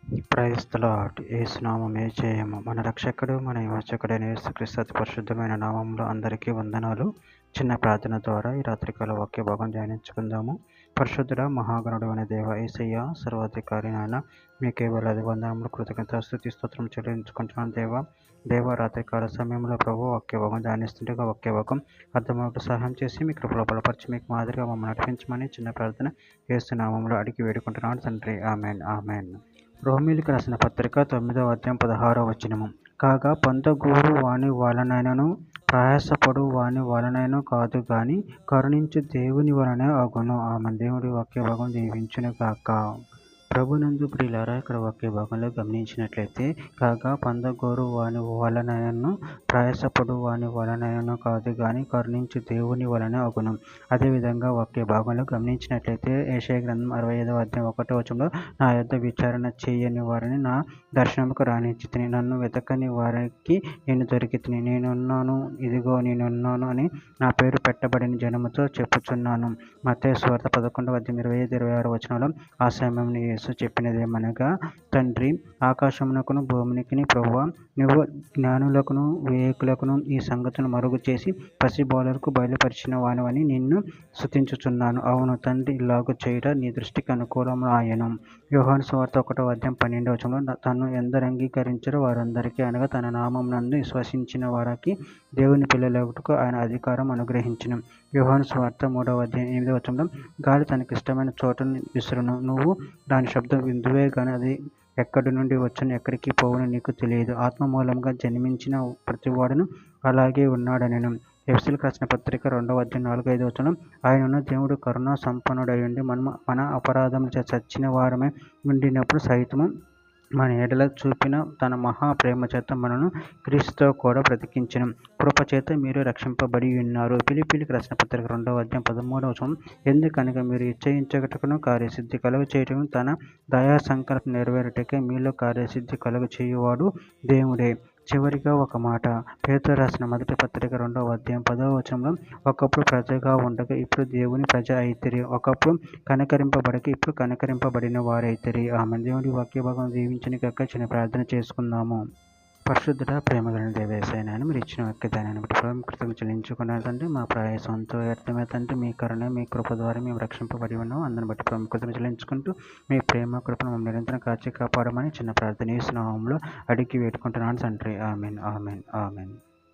Praise the lord. యేసునామమే జయము. మన రక్షకుడు, మన విమోచకుడైన యేసుక్రీస్తు అతి పరిశుద్ధమైన నామంలో అందరికీ వందనాలు. చిన్న ప్రార్థన ద్వారా ఈ రాత్రికాల వాక్య భాగం ధ్యానించుకుందాము. పరిశుద్ధుడ, మహాగణుడు అనే దేవ యేసయ్య, సర్వాధికారి నాయన, మీకే వేలాది వందనములు, కృతజ్ఞత, స్తుతి, స్తోత్రం చెల్లించుకుంటున్నాను దేవ రాత్రికాల సమయంలో ప్రభు వాక్య భాగం ధ్యానిస్తుండగా వాక్య భాగం అర్థమవుతూ సహాయం చేసి మీ కృపలో బలపరిచి మీకు మాదిరిగా మమ్మల్ని నడిపించమని చిన్న ప్రార్థన యేసునామంలో అడిగి వేడుకుంటున్నాను తండ్రి. Amen, amen. రోమీయులకు రాసిన పత్రిక 9వ అధ్యాయం 16వ వచనము. కాగా పొందగోరు వాని వలనైనను ప్రయాసపడు వాని వలనైనను కాదు గాని కరుణించు దేవుని వలనే అగును. ఆమె దేవుడి వాక్య భాగం దీవించును గాక. ప్రభునందు ప్రియులారా, ఇక్కడ వాక్య భాగంలో గమనించినట్లయితే, కాగా పొందగోరు వాని వలనైనను ప్రయాసపడు వాని వలనైనను కాదు గాని కరుణించు దేవుని వలనే అగును. అదేవిధంగా వాక్య భాగంలో గమనించినట్లయితే యెషయా గ్రంథం 65వ అధ్యాయం 1వ వచనంలో, నా యొద్ద విచారణ చేయని వారిని నా దర్శనముకు రానిచ్చితిని, నన్ను వెతకని వారికి నేను దొరికితిని, నేనున్నాను, ఇదిగో నేనున్నాను అని నా పేరు పెట్టబడిన జనముతో చెప్పుచున్నాను. మత్తయి సువార్త 11వ అధ్యాయం 25-26 వచనంలో ఆ సమయంలో యేసు చెప్పినదేమనగా, తండ్రి, ఆకాశమునకును భూమికిని ప్రభువా, నువ్వు జ్ఞానులకును వివేకులకును ఈ సంగతులను మరుగు చేసి పసిబాలులకు బయలుపరిచిన వానివని నిన్ను స్తుతించుచున్నాను. అవును తండ్రి, ఇలాగు చేయుట నీ దృష్టికి అనుకూలము ఆయను. యోహాను సువార్త 1వ అధ్యాయం 12వ వచనంలో, తను ఎందరు అంగీకరించారో వారందరికీ, అనగా తన నామమునందు విశ్వసించిన వారికి దేవుని పిల్లలగుటకు ఆయన అధికారం అనుగ్రహించును. యోహాను సువార్త 3వ అధ్యాయం 8వ వచనంలో, గాలి తనకిష్టమైన చోటను విసురును, నువ్వు దాని శబ్దం విందువే గాని అది ఎక్కడి నుండి వచ్చును ఎక్కడికి పోవును నీకు తెలియదు. ఆత్మ మూలంగా జన్మించిన ప్రతివాడును అలాగే ఉన్నాడనెను. ఎఫెసీయులకు రాసిన పత్రిక 2వ అధ్యాయం 4-5 వచనం, ఆయనను దేవుడు కరుణా సంపన్నుడయుండి మనము మన అపరాధముల చేత చచ్చిన వారమై ఉండినప్పుడు సైతము మన ఎడల చూపిన తన మహా ప్రేమ చేత మనను క్రీస్తుతో కూడా బ్రతికించెను. కృపచేత మీరు రక్షింపబడి ఉన్నారు. ఫిలిప్పీయులకు రాసిన పత్రిక 2వ అధ్యాయం 13వ వచనం, ఎందుకనగా మీరు ఇచ్చయించటకును కార్యసిద్ధి కలుగ చేయటకును తన దయా సంకల్పం నెరవేరుటకే మీలో కార్యసిద్ధి కలుగ చేయువాడు దేవుడే. చివరిగా ఒక మాట, పేతురు రాసిన మొదటి పత్రిక 2వ అధ్యాయం 10వ వచనంలో, ఒకప్పుడు ప్రజగా ఉండగా ఇప్పుడు దేవుని ప్రజ అయితిరి, ఒకప్పుడు కనికరింపబడక ఇప్పుడు కనికరింపబడిన వారైతిరి. ఆమె దేవుడి వాక్య భాగం దీవించని కాక చిన్న ప్రార్థన చేసుకుందాము. పరిశుద్ధుడ, ప్రేమగల దేవ యేసయ్య, మీరు ఇచ్చిన వాక్యదానాన్ని బట్టి ప్రభు కృతజ్ఞతలు చెల్లించుకున్నారు తండ్రి. మా ప్రయాసంతో వ్యర్థమే తండ్రి, మీ కరుణ మీ కృప ద్వారా మేము రక్షింపబడి ఉన్నాం. అందరిని బట్టి ప్రభు కృతజ్ఞతలు చెల్లించుకుంటూ మీ ప్రేమ కృపను మమ్మల్ని నిరంతరం కాచి కాపాడమని చిన్న ప్రార్థన యేసు నామములో అడిగి వేడుకుంటున్నాను తండ్రి. Amen, amen, amen.